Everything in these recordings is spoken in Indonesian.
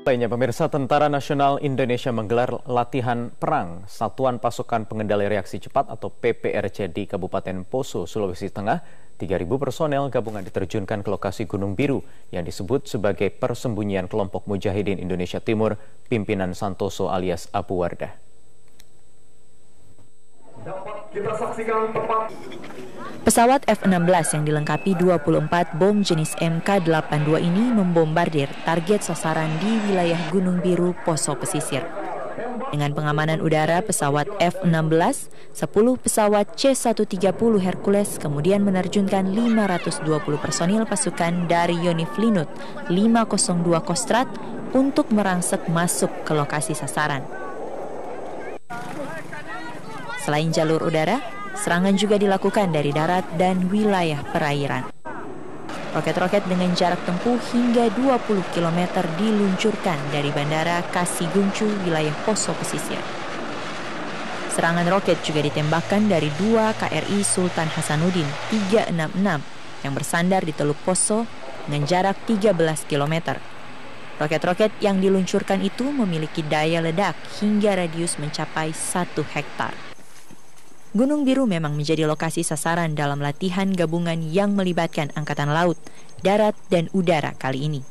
Lainnya, pemirsa, Tentara Nasional Indonesia menggelar latihan perang Satuan Pasukan Pengendali Reaksi Cepat atau PPRC di Kabupaten Poso, Sulawesi Tengah. 3.000 personel gabungan diterjunkan ke lokasi Gunung Biru yang disebut sebagai persembunyian kelompok Mujahidin Indonesia Timur pimpinan Santoso alias Abu Wardah. Dapat kita saksikan tepat. Pesawat F-16 yang dilengkapi 24 bom jenis MK-82 ini membombardir target sasaran di wilayah Gunung Biru, Poso Pesisir. Dengan pengamanan udara pesawat F-16, 10 pesawat C-130 Hercules kemudian menerjunkan 520 personil pasukan dari Yonif Linut 502 Kostrad untuk merangsek masuk ke lokasi sasaran. Selain jalur udara, serangan juga dilakukan dari darat dan wilayah perairan. Roket-roket dengan jarak tempuh hingga 20 km diluncurkan dari Bandara Kasiguncu, wilayah Poso Pesisir. Serangan roket juga ditembakkan dari 2 KRI Sultan Hasanuddin 366 yang bersandar di Teluk Poso dengan jarak 13 km. Roket-roket yang diluncurkan itu memiliki daya ledak hingga radius mencapai 1 hektar. Gunung Biru memang menjadi lokasi sasaran dalam latihan gabungan yang melibatkan Angkatan Laut, Darat, dan Udara kali ini.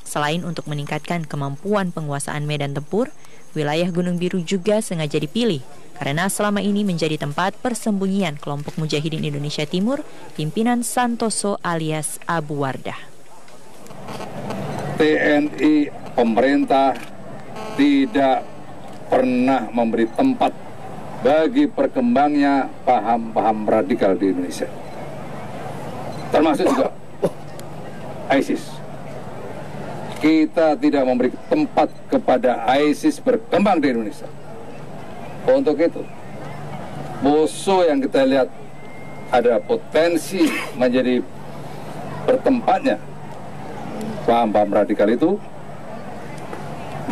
Selain untuk meningkatkan kemampuan penguasaan medan tempur, wilayah Gunung Biru juga sengaja dipilih karena selama ini menjadi tempat persembunyian kelompok Mujahidin Indonesia Timur pimpinan Santoso alias Abu Wardah. TNI pemerintah tidak pernah memberi tempat bagi perkembangnya paham-paham radikal di Indonesia, termasuk juga ISIS. Kita tidak memberi tempat kepada ISIS berkembang di Indonesia. Untuk itu, Poso yang kita lihat ada potensi menjadi bertempatnya paham-paham radikal itu,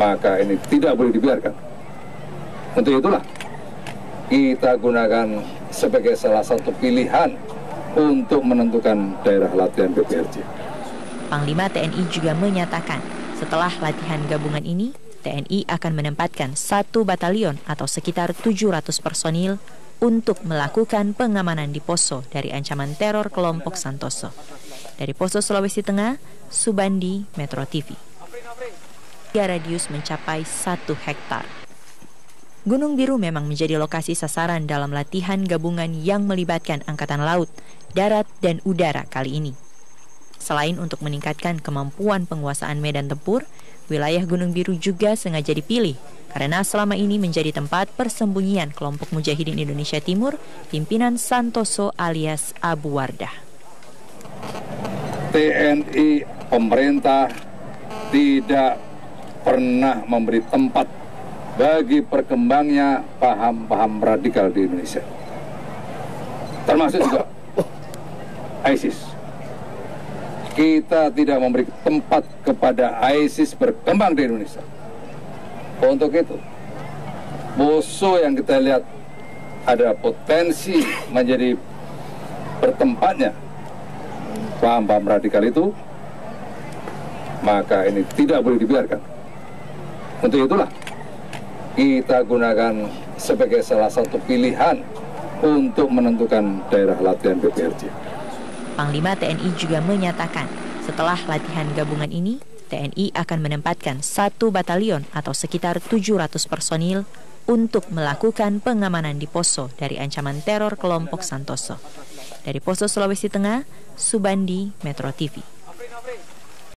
maka ini tidak boleh dibiarkan. Untuk itulah kita gunakan sebagai salah satu pilihan untuk menentukan daerah latihan PPRC. Panglima TNI juga menyatakan setelah latihan gabungan ini, TNI akan menempatkan 1 batalion atau sekitar 700 personil untuk melakukan pengamanan di Poso dari ancaman teror kelompok Santoso. Dari Poso, Sulawesi Tengah, Subandi, Metro TV. Radius mencapai 1 hektar. Gunung Biru memang menjadi lokasi sasaran dalam latihan gabungan yang melibatkan Angkatan Laut, Darat, dan Udara kali ini. Selain untuk meningkatkan kemampuan penguasaan medan tempur, wilayah Gunung Biru juga sengaja dipilih karena selama ini menjadi tempat persembunyian kelompok Mujahidin Indonesia Timur pimpinan Santoso alias Abu Wardah. TNI pemerintah tidak pernah memberi tempat bagi perkembangnya paham-paham radikal di Indonesia, termasuk juga ISIS. Kita tidak memberi tempat kepada ISIS berkembang di Indonesia. Untuk itu, Poso yang kita lihat ada potensi menjadi bertempatnya paham-paham radikal itu, maka ini tidak boleh dibiarkan. Untuk itulah kita gunakan sebagai salah satu pilihan untuk menentukan daerah latihan PPRC. Panglima TNI juga menyatakan setelah latihan gabungan ini, TNI akan menempatkan 1 batalion atau sekitar 700 personil untuk melakukan pengamanan di Poso dari ancaman teror kelompok Santoso. Dari Poso, Sulawesi Tengah, Subandi, Metro TV.